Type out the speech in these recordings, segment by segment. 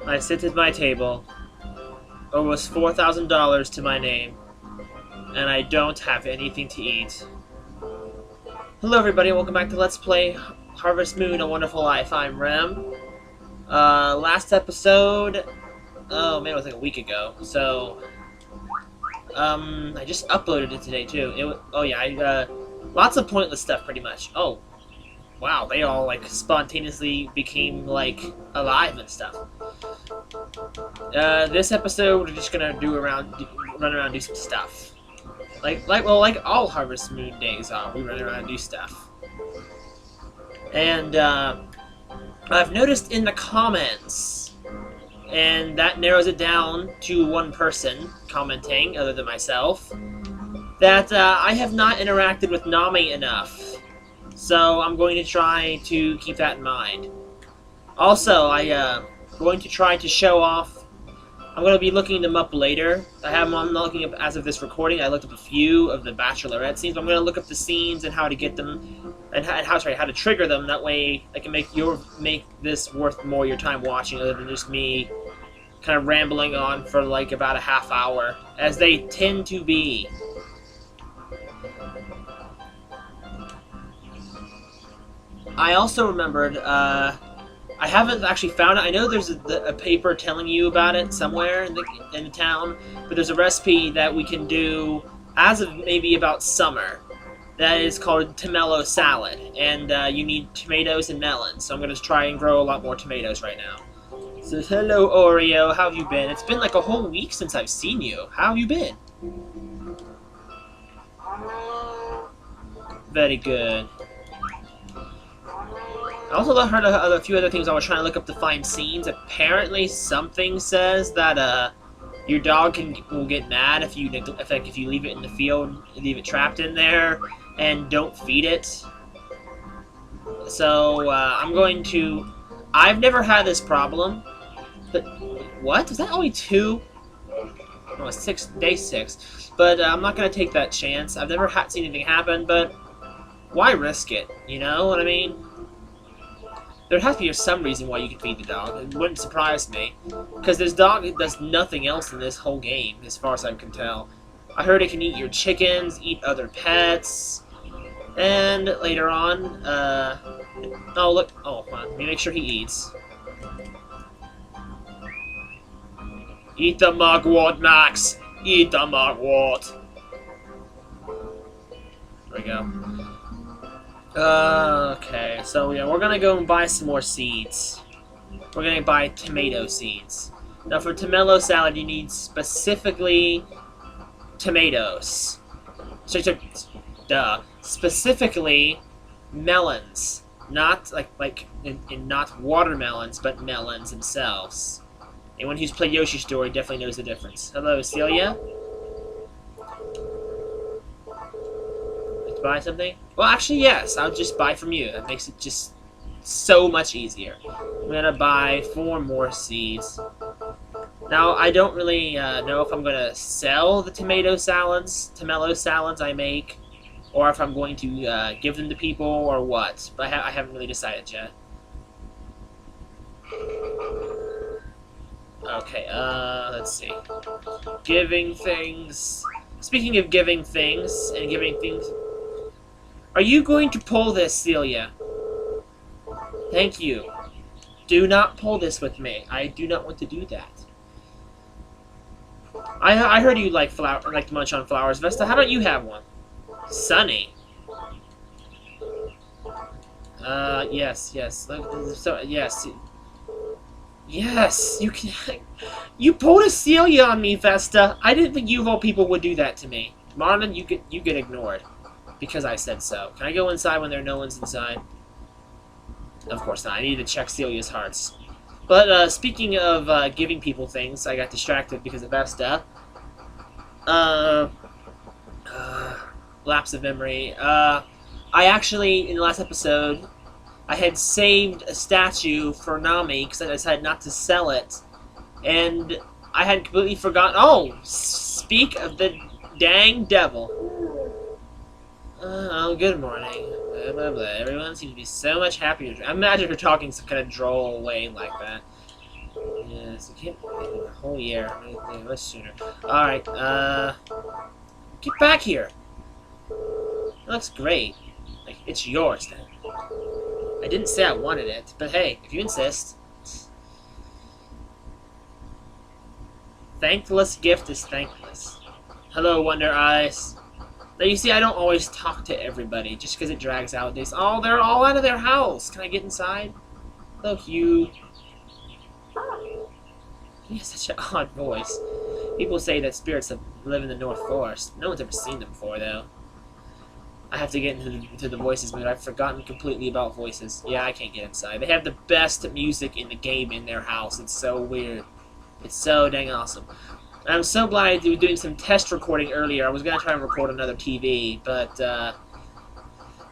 I sit at my table, almost $4,000 to my name, and I don't have anything to eat. Hello everybody, welcome back to Let's Play Harvest Moon, A Wonderful Life. I'm Rem. Last episode, oh man, it was like a week ago, so, I just uploaded it today too. Lots of pointless stuff pretty much. Oh, wow, they all like spontaneously became like alive and stuff. This episode we're just gonna run around, do some stuff. Like all Harvest Moon days are, we run around and do stuff. And I've noticed in the comments, and that narrows it down to one person commenting, other than myself, that I have not interacted with Nami enough. So I'm going to try to keep that in mind. Also, I'm going to try to show off. I'm going to be looking them up later. I'm not looking up as of this recording. I looked up a few of the Bachelorette scenes. But I'm going to look up the scenes and how to get them, and how to trigger them. That way, I can make this worth more your time watching, other than just me kind of rambling on for like about a half hour, as they tend to be. I also remembered, I haven't actually found it. I know there's a paper telling you about it somewhere in the town, but there's a recipe that we can do as of maybe about summer. That is called tomato salad, and you need tomatoes and melons. So I'm going to try and grow a lot more tomatoes right now. So hello Oreo, how have you been? It's been like a whole week since I've seen you. How have you been? Very good. I also heard a few other things. I was trying to look up to find scenes. Apparently, something says that your dog will get mad if you leave it in the field, leave it trapped in there, and don't feed it. So I'm going to. I've never had this problem. But what? Is that only 2? No, it's day 6. But I'm not gonna take that chance. I've never seen anything happen. But why risk it? You know what I mean? There has to be some reason why you can feed the dog. It wouldn't surprise me. Because this dog does nothing else in this whole game, as far as I can tell. I heard it can eat your chickens, eat other pets, and later on, oh look, oh, hold on, let me make sure he eats. Eat the mugwort, Max! Eat the mugwort! There we go. Okay, so yeah, we're gonna go and buy some more seeds. We're gonna buy tomato seeds. Now for tomato salad, you need specifically tomatoes. Specifically melons. Not like not watermelons, but melons themselves. Anyone who's played Yoshi's Story definitely knows the difference. Hello, Celia? Buy something? Well, actually, yes. I'll just buy from you. That makes it just so much easier. I'm gonna buy 4 more seeds. Now, I don't really know if I'm gonna sell the tomato salads I make, or if I'm going to give them to people or what. But I haven't really decided yet. Okay, let's see. Giving things. Speaking of giving things and giving things. Are you going to pull this, Celia? Thank you. Do not pull this with me. I do not want to do that. I heard you like to munch on flowers. Vesta, how don't you have one? Sunny. Yes. So, yes. Yes, you can. You pulled a Celia on me, Vesta. I didn't think you of all people would do that to me. Marlin, you get ignored. Because I said so. Can I go inside when no one's inside? Of course not. I need to check Celia's hearts. But, speaking of giving people things, I got distracted because of Vesta. Lapse of memory. I actually, in the last episode, I had saved a statue for Nami because I decided not to sell it. And I had completely forgotten. Oh! Speak of the dang devil. Oh, good morning. Blah, blah, blah. Everyone seems to be so much happier. I imagine her talking some kind of droll way like that. Yes, I can't wait a whole year. Much sooner. Alright, get back here! It looks great. Like, it's yours then. I didn't say I wanted it, but hey, if you insist. Thankless gift is thankless. Hello, Wonder Eyes. Now, you see, I don't always talk to everybody, just because it drags out days. Oh, they're all out of their house. Can I get inside? Hello, Hugh. He has such an odd voice. People say that spirits live in the North Forest. No one's ever seen them before, though. I have to get into the voices mood. I've forgotten completely about voices. Yeah, I can't get inside. They have the best music in the game in their house. It's so weird. It's so dang awesome. I'm so glad I was doing some test recording earlier. I was going to try and record another TV, but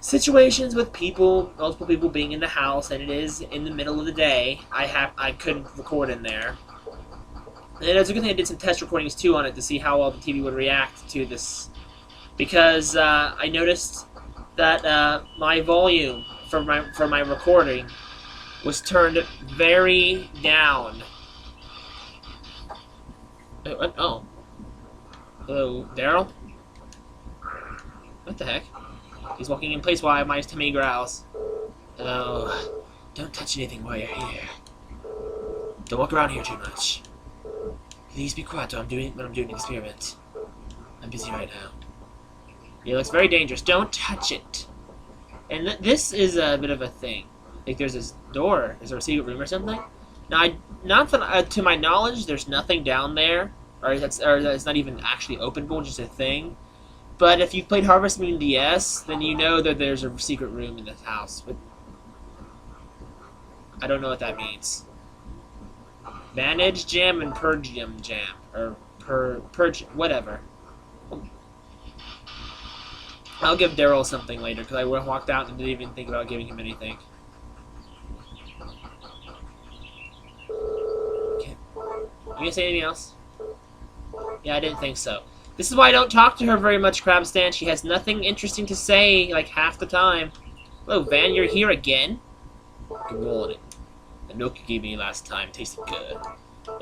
situations with people, multiple people being in the house, and it is in the middle of the day, I couldn't record in there. And it's a good thing I did some test recordings too on it to see how well the TV would react to this. Because I noticed that my volume for my recording was turned very down. Oh. Hello, Daryl? What the heck? He's walking in place while my tummy growls. Oh, don't touch anything while you're here. Don't walk around here too much. Please be quiet when I'm doing an experiment. I'm busy right now. It looks very dangerous. Don't touch it. And this is a bit of a thing. Like, there's this door. Is there a secret room or something? Now, not that, to my knowledge, there's nothing down there, or that's not even actually openable, just a thing. But if you've played Harvest Moon DS, then you know that there's a secret room in this house. But I don't know what that means. Vantage Jam and Purgium Jam, or Purge, whatever. I'll give Daryl something later, because I walked out and didn't even think about giving him anything. You gonna say anything else? Yeah, I didn't think so. This is why I don't talk to her very much, Crabstan. She has nothing interesting to say, like, half the time. Hello, Van, you're here again? Good morning. The milk you gave me last time tasted good.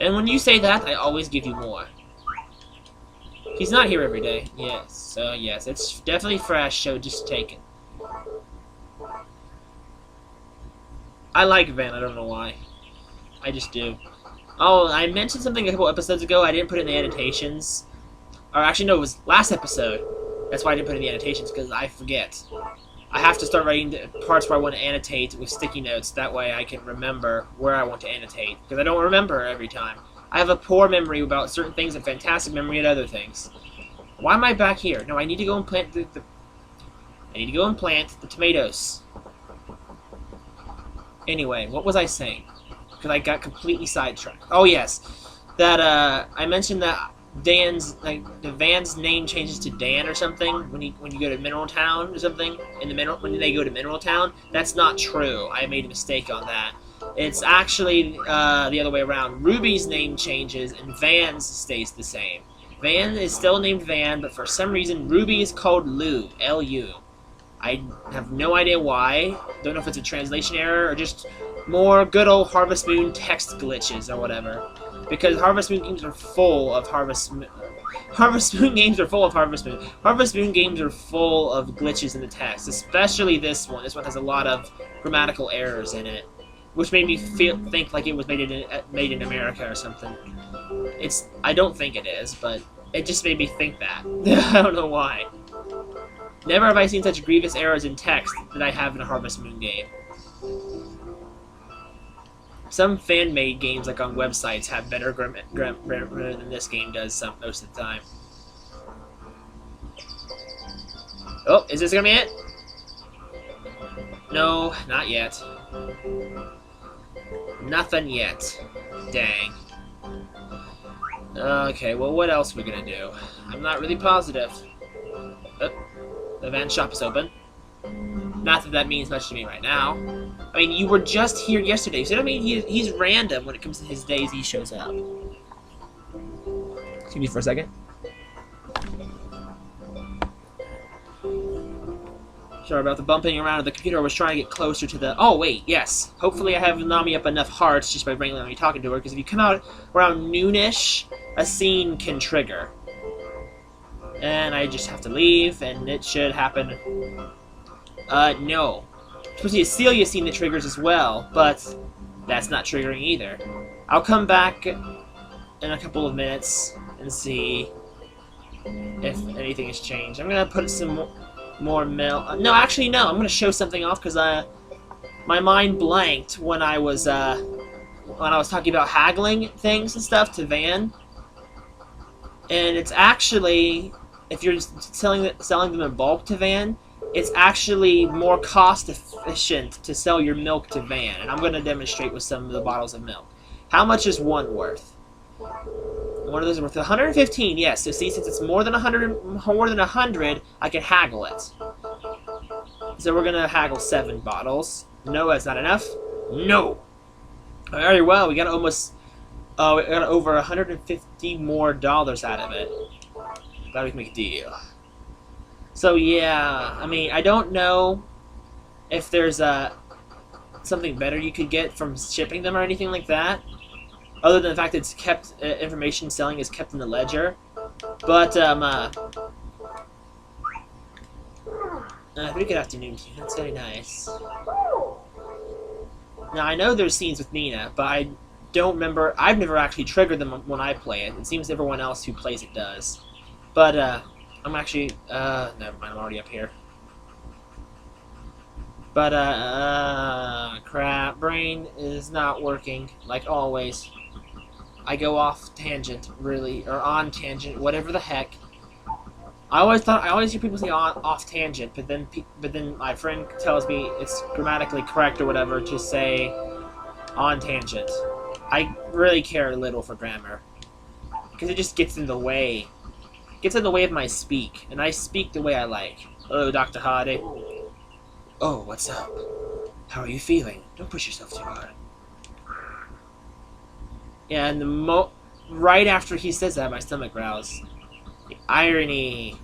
And when you say that, I always give you more. He's not here every day. Yes, yes, it's definitely fresh, so just take it. I like Van, I don't know why. I just do. Oh, I mentioned something a couple episodes ago. I didn't put it in the annotations. Or actually, no, it was last episode. That's why I didn't put it in the annotations, because I forget. I have to start writing the parts where I want to annotate with sticky notes. That way I can remember where I want to annotate. Because I don't remember every time. I have a poor memory about certain things and fantastic memory at other things. Why am I back here? No, I need to go and plant I need to go and plant the tomatoes. Anyway, what was I saying? Because I got completely sidetracked. Oh yes, that I mentioned that the Van's name changes to Dan or something when you go to Mineral Town or something when they go to Mineral Town. That's not true. I made a mistake on that. It's actually the other way around. Ruby's name changes and Van's stays the same. Van is still named Van, but for some reason Ruby is called Lu, L-U. I have no idea why. Don't know if it's a translation error or just more good old Harvest Moon text glitches or whatever. Because Harvest Moon games are full of Harvest Moon games are full of Harvest Moon. Harvest Moon games are full of glitches in the text, especially this one. This one has a lot of grammatical errors in it, which made me think like it was made in America or something. I don't think it is, but it just made me think that. I don't know why. Never have I seen such grievous errors in text that I have in a Harvest Moon game. Some fan-made games, like on websites, have better grammar than this game does most of the time. Oh, is this gonna be it? No, not yet. Nothing yet. Dang. Okay, well, what else are we gonna do? I'm not really positive. Oh, the van shop is open. Not that that means much to me right now. I mean, you were just here yesterday. So I mean, he's random when it comes to his days he shows up. Excuse me for a second. Sorry about the bumping around of the computer. I was trying to get closer to the... Oh, wait, yes. Hopefully I have Nami up enough hearts just by randomly talking to her, because if you come out around noonish, a scene can trigger. And I just have to leave, and it should happen. No. It's supposed to be a Celia scene that triggers as well, but that's not triggering either. I'll come back in a couple of minutes and see if anything has changed. I'm gonna put some more milk. No, actually, no. I'm gonna show something off because my mind blanked when I was talking about haggling things and stuff to Van, and it's actually, if you're selling them in bulk to Van, it's actually more cost efficient to sell your milk to Van, and I'm gonna demonstrate with some of the bottles of milk. How much is one worth? One of those is worth 115. Yes. So see, since it's more than 100, I can haggle it. So we're gonna haggle 7 bottles. No, that's not enough. No. Very well. We got almost. We got over 150 more dollars out of it. Glad we can make a deal. So yeah, I mean, I don't know if there's something better you could get from shipping them or anything like that, other than the fact that it's kept, information selling is kept in the ledger. But, very good afternoon to you. That's very nice. Now, I know there's scenes with Nina, but I don't remember. I've never actually triggered them when I play it. It seems everyone else who plays it does. But, I'm actually, never mind, I'm already up here. But, crap, brain is not working, like always. I go off tangent, really, or on tangent, whatever the heck. I always hear people say off tangent, but then my friend tells me it's grammatically correct or whatever to say on tangent. I really care little for grammar, because it just gets in the way. It gets in the way of my speak, and I speak the way I like. Hello, Dr. Hardy. Oh, what's up? How are you feeling? Don't push yourself too hard. Yeah, and right after he says that, my stomach growls. The irony.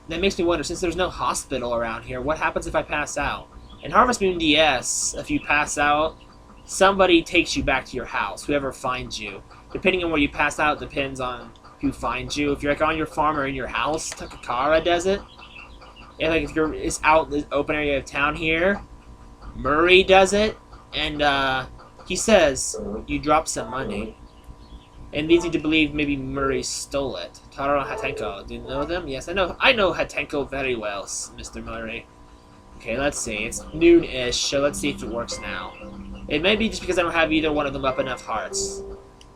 That makes me wonder, since there's no hospital around here, what happens if I pass out? In Harvest Moon DS, if you pass out, somebody takes you back to your house, whoever finds you. Depending on where you pass out depends on who finds you. If you're like on your farm or in your house, Takakara does it. Yeah, like if it's out in the open area of town here, Murray does it, and he says you drop some money, and leads you to believe maybe Murray stole it. Taro and Hatenko, do you know them? Yes, I know Hatenko very well, Mr. Murray. Okay, let's see. It's noon-ish, so let's see if it works now. It may be just because I don't have either one of them up enough hearts.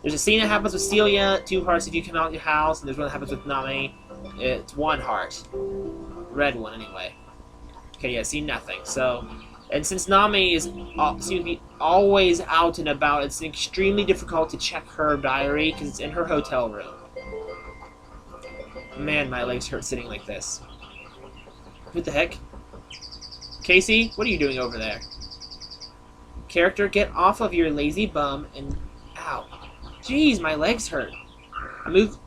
There's a scene that happens with Celia, 2 hearts if you come out of your house, and there's one that happens with Nami. It's 1 heart. Red one, anyway. Okay, yeah, see nothing. So, and since Nami seems to be always out and about, it's extremely difficult to check her diary because it's in her hotel room. Man, my legs hurt sitting like this. What the heck? Casey, what are you doing over there? Character, get off of your lazy bum and... Ow. Jeez, my legs hurt. I moved...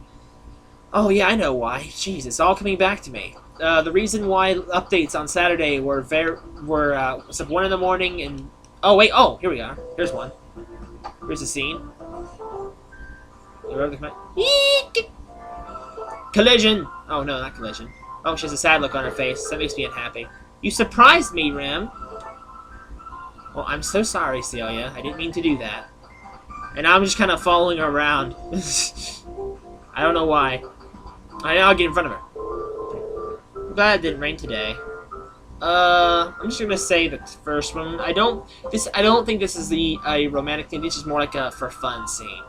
Oh, yeah, I know why. Jeez, it's all coming back to me. The reason why updates on Saturday were was up 1 in the morning and... Oh, wait, oh, here we are. Here's one. Here's the scene. Collision! Oh, no, not collision. Oh, she has a sad look on her face. That makes me unhappy. You surprised me, Rem. Well, I'm so sorry, Celia. I didn't mean to do that. And I'm just kind of following her around. I don't know why. I'll get in front of her. I'm glad it didn't rain today. I'm just gonna say the first one. I don't think this is a romantic thing. This is more like a for fun scene.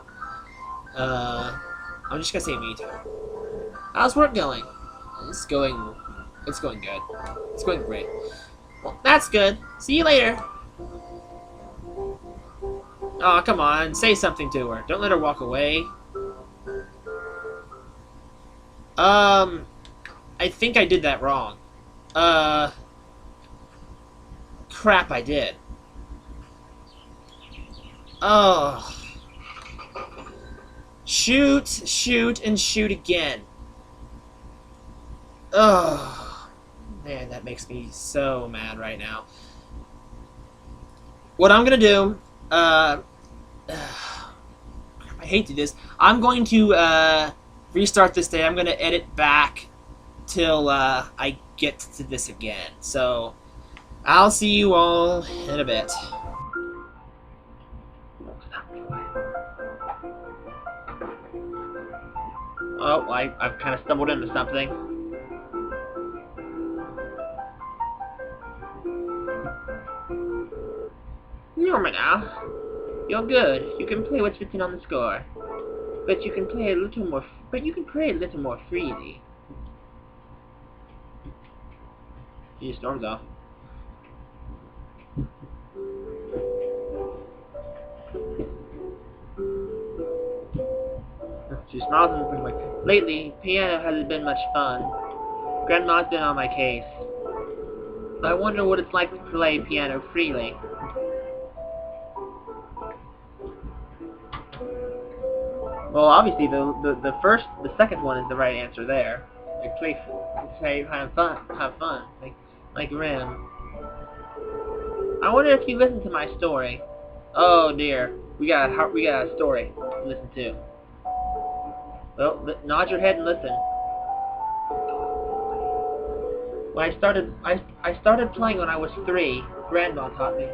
I'm just gonna say me too. How's work going? It's going good. It's going great. Well, that's good. See you later. Oh, come on. Say something to her. Don't let her walk away. I think I did that wrong. Crap, I did. Oh. Shoot, and shoot again. Ugh. Man, that makes me so mad right now. What I'm gonna do, I hate to do this. I'm going to restart this day. I'm gonna edit back till I get to this again. So I'll see you all in a bit. Oh, I've kind of stumbled into something. Lumina, you're good. You can play what's written on the score, but you can play a little more. But you can play a little more freely. He storms off. She smiles and brings like, lately, piano hasn't been much fun. Grandma's been on my case. I wonder what it's like to play piano freely. Well, obviously the second one is the right answer there. Like play, have fun, like Ram. I wonder if you listen to my story. Oh dear, we got a story to listen to. Well, nod your head and listen. When I started playing when I was 3. Grandma taught me.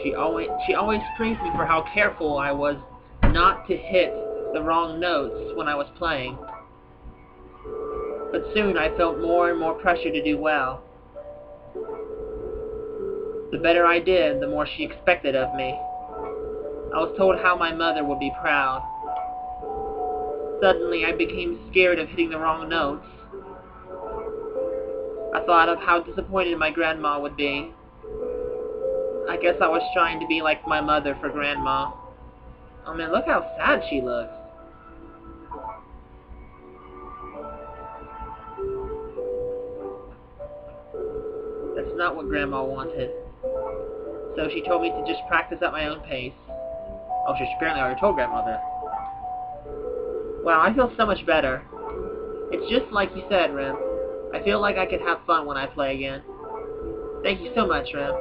She always praised me for how careful I was not to hit the wrong notes when I was playing. But soon I felt more and more pressure to do well. The better I did, the more she expected of me. I was told how my mother would be proud. Suddenly I became scared of hitting the wrong notes. I thought of how disappointed my grandma would be. I guess I was trying to be like my mother for Grandma. Oh man, look how sad she looks. That's not what Grandma wanted. So she told me to just practice at my own pace. Oh, she apparently already told Grandmother. Wow, I feel so much better. It's just like you said, Rem. I feel like I can have fun when I play again. Thank you so much, Rem.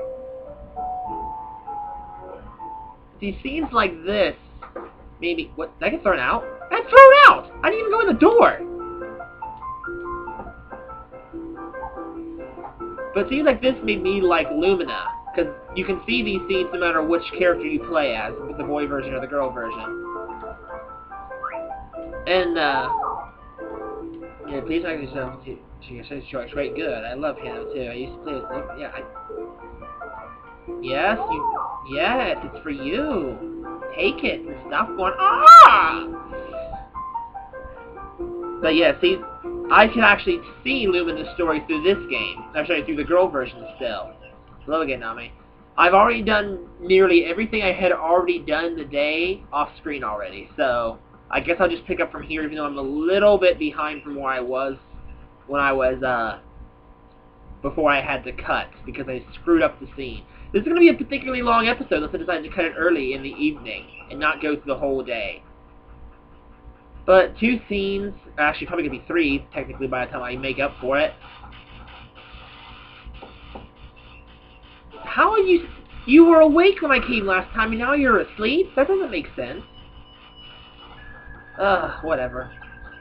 See, scenes like this, maybe... What? Did I get thrown out? I got thrown out! I didn't even go in the door! But scenes like this made me like Lumina, because you can see these scenes no matter which character you play as, with the boy version or the girl version. And, yeah, please like yourself to your sense choice. Great, good. I love piano, too. I used to play with... Yeah, Yes, yes, it's for you. Take it and stop going, ah! But yeah, see, I can actually see Lumina's story through this game. I'm sorry, through the girl version still. Hello again, Nami. I've already done nearly everything I had already done the day off screen already, so I guess I'll just pick up from here, even though I'm a little bit behind from where I was when I was, before I had to cut, because I screwed up the scene. This is going to be a particularly long episode, unless I decide to cut it early in the evening, and not go through the whole day. But 2 scenes, actually probably going to be 3, technically, by the time I make up for it. How are you... You were awake when I came last time, and now you're asleep? That doesn't make sense. Whatever.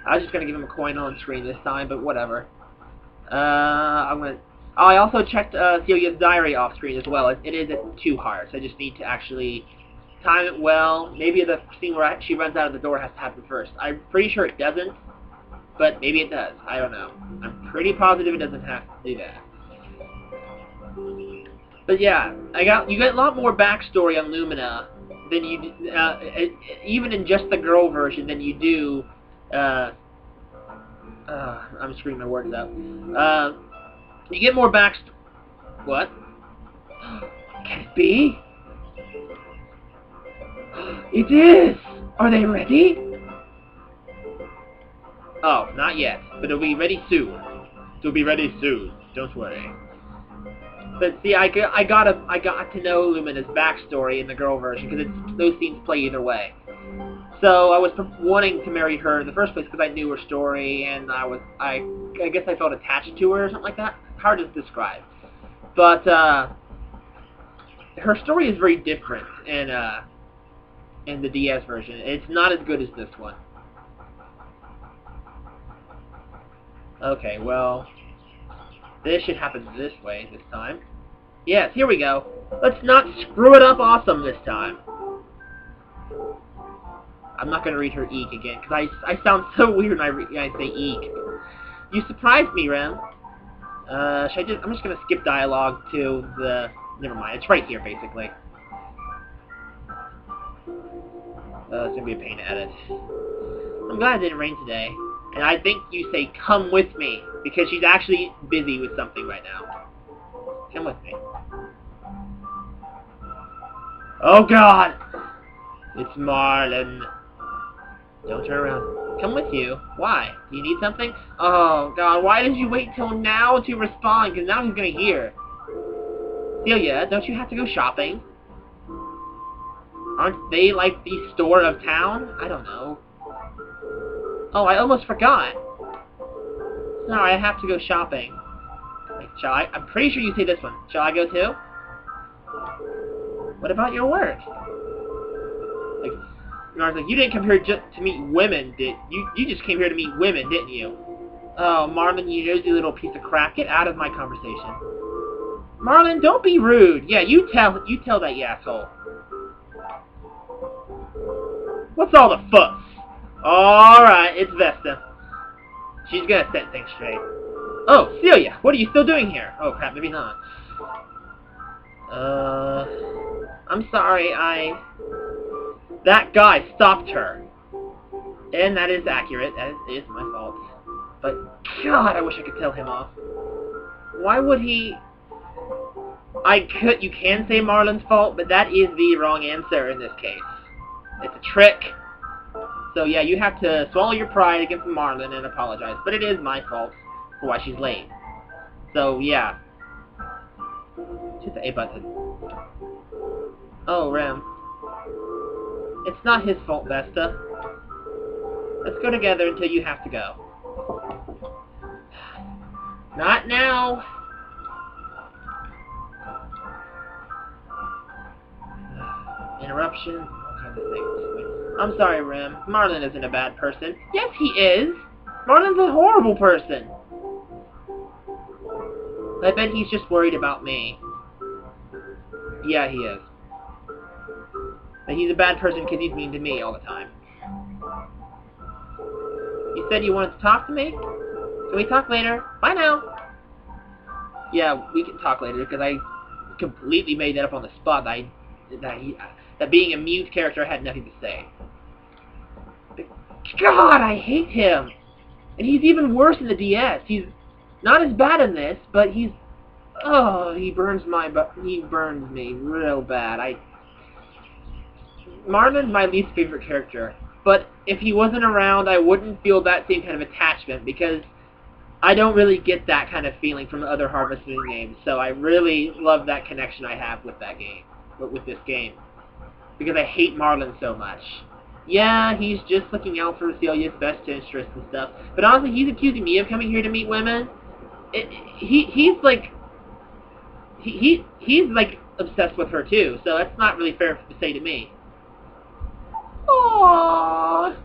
I was just going to give him a coin on screen this time, but whatever. I'm going to... Oh, I also checked Celia's diary off screen as well. It is at 2 hearts. I just need to actually time it well. Maybe the scene where she runs out of the door has to happen first. I'm pretty sure it doesn't, but maybe it does. I don't know. I'm pretty positive it doesn't have to do that. But yeah, you get a lot more backstory on Lumina than you even in just the girl version than you do. I'm screwing my words up. You get more backstory. What? Can it be? It is! Are they ready? Oh, not yet. But it'll be ready soon. It'll be ready soon. Don't worry. But see, I got to know Lumina's backstory in the girl version, because those scenes play either way. So I was wanting to marry her in the first place because I knew her story, and I guess I felt attached to her or something like that. Hard to describe. But her story is very different in the DS version. It's not as good as this one. Okay, well, this should happen this way this time. Yes, here we go. Let's not screw it up awesome this time. I'm not going to read her eek again, because I sound so weird when I say eek. You surprised me, Rem. I'm just going to skip dialogue to the... Never mind, it's right here, basically. It's going to be a pain to edit. I'm glad it didn't rain today. And I think you say, come with me, because she's actually busy with something right now. Come with me. Oh, God! It's Marlin. Don't turn around. Come with you. Why? Do you need something? Oh, God, why did you wait till now to respond? Because now he's going to hear. Celia, don't you have to go shopping? Aren't they like the store of town? I don't know. Oh, I almost forgot. Sorry, I have to go shopping. Like, I'm pretty sure you say this one. Shall I go too? What about your work? Like, you didn't come here just to meet women, did you? You just came here to meet women, didn't you? Oh, Marlin, you nosy little piece of crap. Get out of my conversation. Marlin, don't be rude. Yeah, you tell that, you asshole. What's all the fuss? Alright, it's Vesta. She's gonna set things straight. Oh, Celia, what are you still doing here? Oh, crap, maybe not. I'm sorry, that guy stopped her. And that is accurate. That is my fault. But, God, I wish I could tell him off. Why would he... You can say Marlin's fault, but that is the wrong answer in this case. It's a trick. So, yeah, you have to swallow your pride against Marlin and apologize. But it is my fault for why she's late. So, yeah. Hit the A button. Oh, Rem. It's not his fault, Vesta. Let's go together until you have to go. Not now. Interruption. All kinds of things. I'm sorry, Rem. Marlin isn't a bad person. Yes, he is. Marlin's a horrible person. I bet he's just worried about me. Yeah, he is. But he's a bad person because he's mean to me all the time. You said you wanted to talk to me? Can we talk later? Bye now. Yeah, we can talk later because I completely made that up on the spot. That being a mute character had nothing to say. But God, I hate him. And he's even worse in the DS. He's not as bad in this, but he's... Oh, he burns me real bad. Marlin's my least favorite character. But if he wasn't around, I wouldn't feel that same kind of attachment, because I don't really get that kind of feeling from the other Harvest Moon games. So I really love that connection I have with that game, with this game, because I hate Marlin so much. Yeah, he's just looking out for Celia's best interests and stuff. But honestly, he's accusing me of coming here to meet women. He's like obsessed with her too. So that's not really fair to say to me. Aww.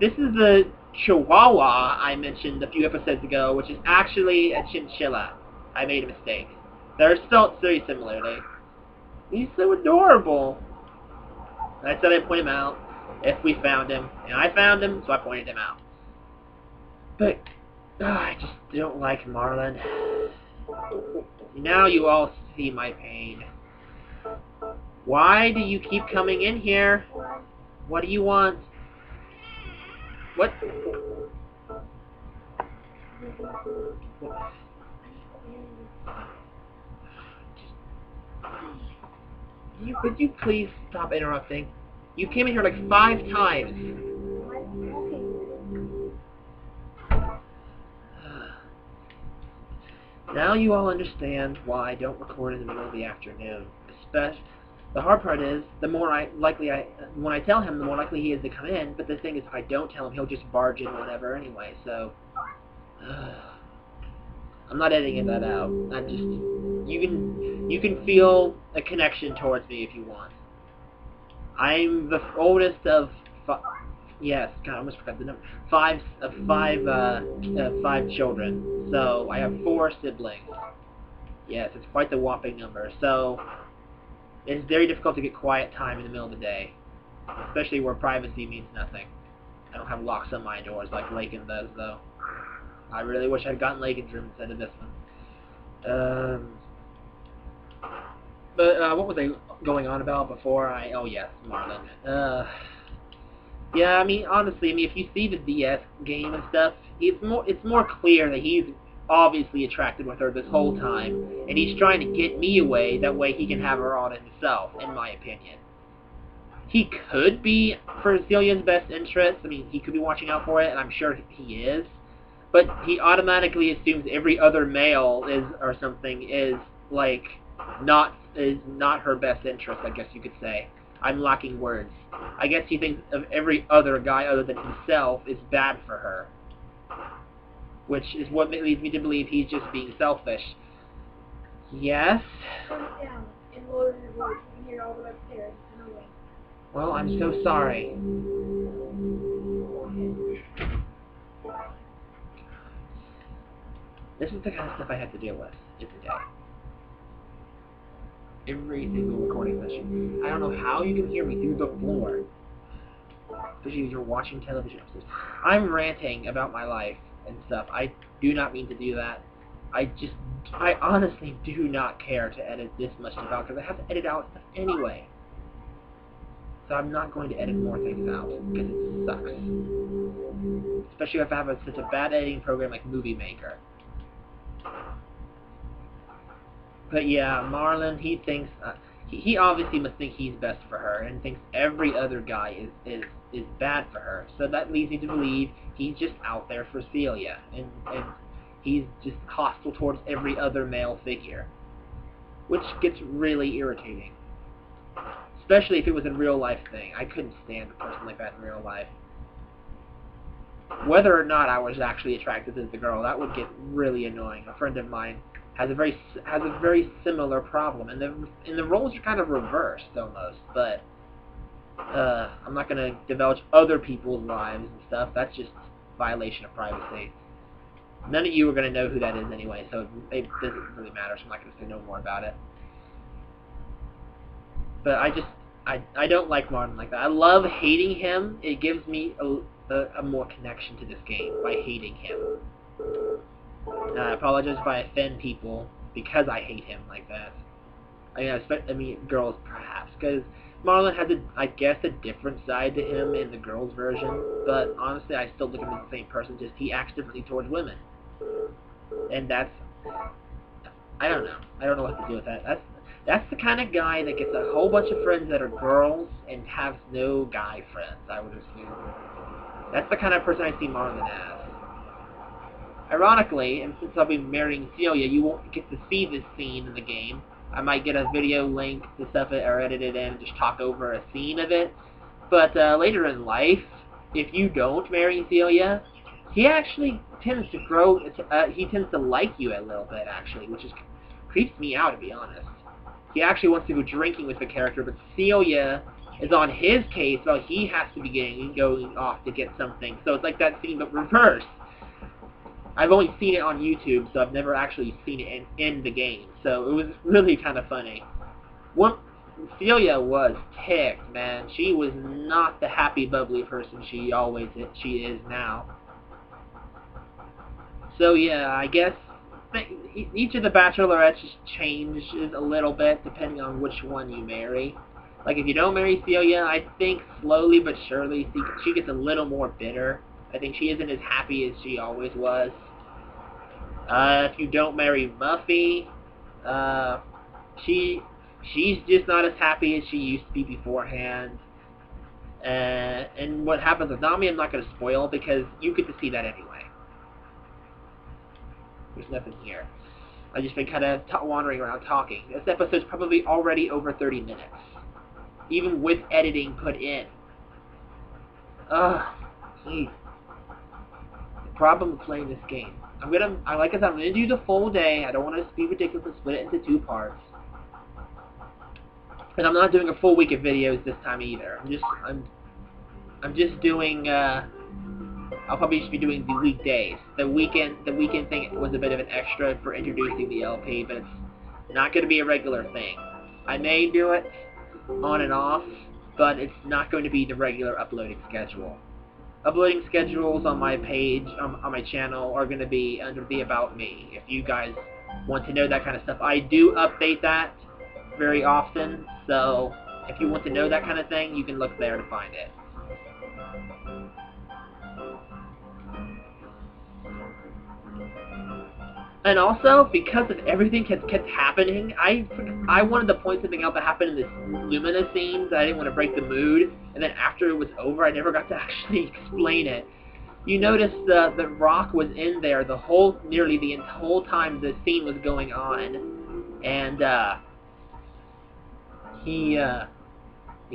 This is the Chihuahua I mentioned a few episodes ago, which is actually a chinchilla. I made a mistake. They're spelled very similarly. He's so adorable. I said I'd point him out if we found him. And I found him, so I pointed him out. But, I just don't like Marlin. Now you all see my pain. Why do you keep coming in here? What do you want? What? Could you please stop interrupting? You came in here like 5 times. Now you all understand why I don't record in the middle of the afternoon. The hard part is, when I tell him, the more likely he is to come in. But the thing is, if I don't tell him, he'll just barge in whenever anyway. So, I'm not editing that out. You can feel a connection towards me if you want. I'm the oldest of yes, God, I almost forgot the number. Five children. So I have 4 siblings. Yes, it's quite the whopping number. So it's very difficult to get quiet time in the middle of the day, especially where privacy means nothing. I don't have locks on my doors like Lakin does, though. I really wish I'd gotten Lakin's room instead of this one. But what was I going on about before I... Oh, yes, Marlin. Yeah, I mean, honestly, if you see the DS game and stuff, it's more clear that he's obviously attracted with her this whole time, and he's trying to get me away, that way he can have her all to himself, in my opinion. He could be for Celia's best interest. I mean, he could be watching out for it, and I'm sure he is. But he automatically assumes every other male is not her best interest, I guess you could say. I'm lacking words. I guess he thinks of every other guy other than himself is bad for her. Which is what leads me to believe he's just being selfish. Yes? Turn it down and lower your voice. You can hear all the way upstairs. It's annoying. Well, I'm so sorry. This is the kind of stuff I have to deal with every day. Every single recording session. I don't know how you can hear me through the floor. Especially if you're watching television episodes. I'm ranting about my life and stuff. I do not mean to do that. I honestly do not care to edit this much stuff out, because I have to edit out stuff anyway. So I'm not going to edit more things out, because it sucks. Especially if I have such a bad editing program like Movie Maker. But yeah, Marlin, he thinks, he obviously must think he's best for her, and thinks every other guy is bad for her. So that leads me to believe he's just out there for Celia, and he's just hostile towards every other male figure. Which gets really irritating. Especially if it was a real life thing. I couldn't stand a person like that in real life. Whether or not I was actually attracted to the girl, that would get really annoying. A friend of mine has a very similar problem, and the roles are kind of reversed almost. But I'm not gonna divulge other people's lives and stuff. That's just violation of privacy. None of you are gonna know who that is anyway, so it doesn't really matter. So I'm not gonna say no more about it. But I don't like Marlin like that. I love hating him. It gives me a more connection to this game by hating him. I apologize if I offend people because I hate him like that. I mean, girls perhaps, because Marlin has I guess a different side to him in the girls' version. But honestly, I still look at him as the same person. Just he acts differently towards women, and I don't know. I don't know what to do with that. That's the kind of guy that gets a whole bunch of friends that are girls and has no guy friends, I would assume. That's the kind of person I see Marlin as. Ironically, and since I'll be marrying Celia, you won't get to see this scene in the game. I might get a video link to stuff it or edit it in and just talk over a scene of it. But later in life, if you don't marry Celia, he actually tends to grow, he tends to like you a little bit, actually, which creeps me out, to be honest. He actually wants to go drinking with the character, but Celia is on his case while he has to be going off to get something. So it's like that scene, but reversed. I've only seen it on YouTube, so I've never actually seen it in the game. So it was really kind of funny. Celia was ticked, man. She was not the happy, bubbly person she is now. So yeah, I guess each of the bachelorettes just changes a little bit depending on which one you marry. Like if you don't marry Celia, I think slowly but surely she gets a little more bitter. I think she isn't as happy as she always was. If you don't marry Muffy, she's just not as happy as she used to be beforehand. And what happens with Nami, I'm not going to spoil because you get to see that anyway. There's nothing here. I've just been kind of wandering around talking. This episode's probably already over 30 minutes. even with editing put in. Ugh, jeez. The problem with playing this game. I'm gonna do the full day. I don't want to be ridiculous and split it into 2 parts. And I'm not doing a full week of videos this time either. I'm just doing. I'll probably just be doing the weekdays. The weekend thing was a bit of an extra for introducing the LP, but it's not going to be a regular thing. I may do it on and off, but it's not going to be the regular uploading schedule. Uploading schedules on my page, on my channel, are going to be under the About Me. If you guys want to know that kind of stuff, I do update that very often, so if you want to know that kind of thing, you can look there to find it. And also, because of everything that kept happening, I wanted to point something out that happened in this Lumina scene, that I didn't want to break the mood, and then after it was over, I never got to actually explain it. You notice that Rock was in there nearly the whole time the scene was going on, and he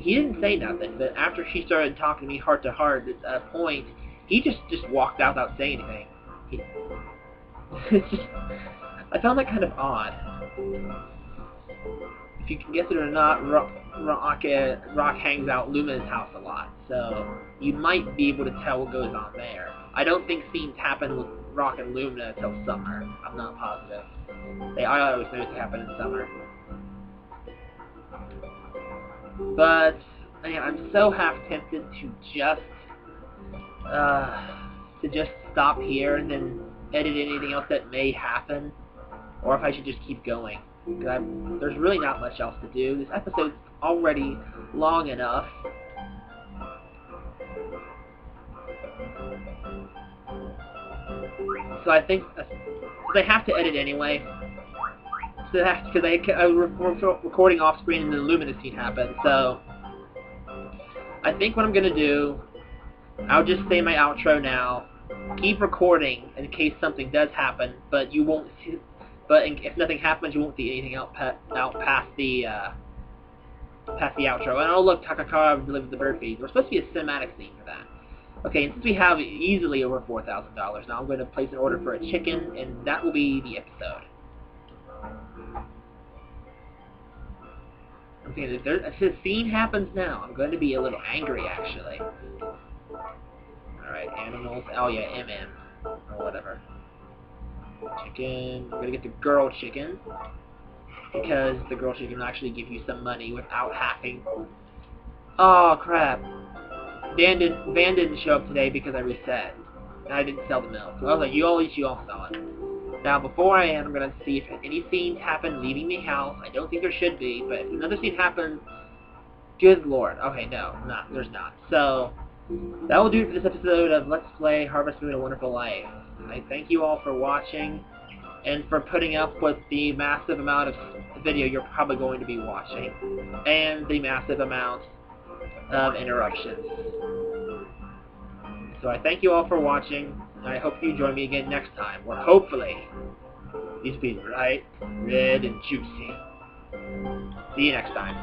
didn't say nothing, but after she started talking to me heart to heart at a point, he just walked out without saying anything. I found that kind of odd. If you can guess it or not, Rock hangs out at Lumina's house a lot, so you might be able to tell what goes on there. I don't think scenes happen with Rock and Lumina until summer. I'm not positive. I always know it happen in summer. But man, I'm so half tempted to just stop here and then edit anything else that may happen, or if I should just keep going. There's really not much else to do. This episode's already long enough. So I think they have to edit anyway. So because I was recording off screen and the Lumina scene happened. So I think what I'm gonna do, I'll just say my outro now. Keep recording in case something does happen, but you won't see. But if nothing happens, you won't see anything out past the outro. And oh look, Takakara delivered the bird feed. There's supposed to be a cinematic scene for that. Okay, and since we have easily over $4,000 now, I'm going to place an order for a chicken, and that will be the episode. I'm thinking if a scene happens now, I'm going to be a little angry actually. Alright, animals. Oh yeah, MM. Or whatever. Chicken. I'm gonna get the girl chicken. Because the girl chicken will actually give you some money without having... Oh crap. Van didn't show up today because I reset. And I didn't sell the milk. So I was like, you all saw it. Now before I end, I'm gonna see if any scenes happen leaving the house. I don't think there should be, but if another scene happens, good lord. Okay, no, there's not. So that will do it for this episode of Let's Play Harvest Moon: A Wonderful Life. I thank you all for watching, and for putting up with the massive amount of video you're probably going to be watching, and the massive amount of interruptions. So I thank you all for watching, and I hope you join me again next time, where hopefully these will be bright, red, and juicy. See you next time.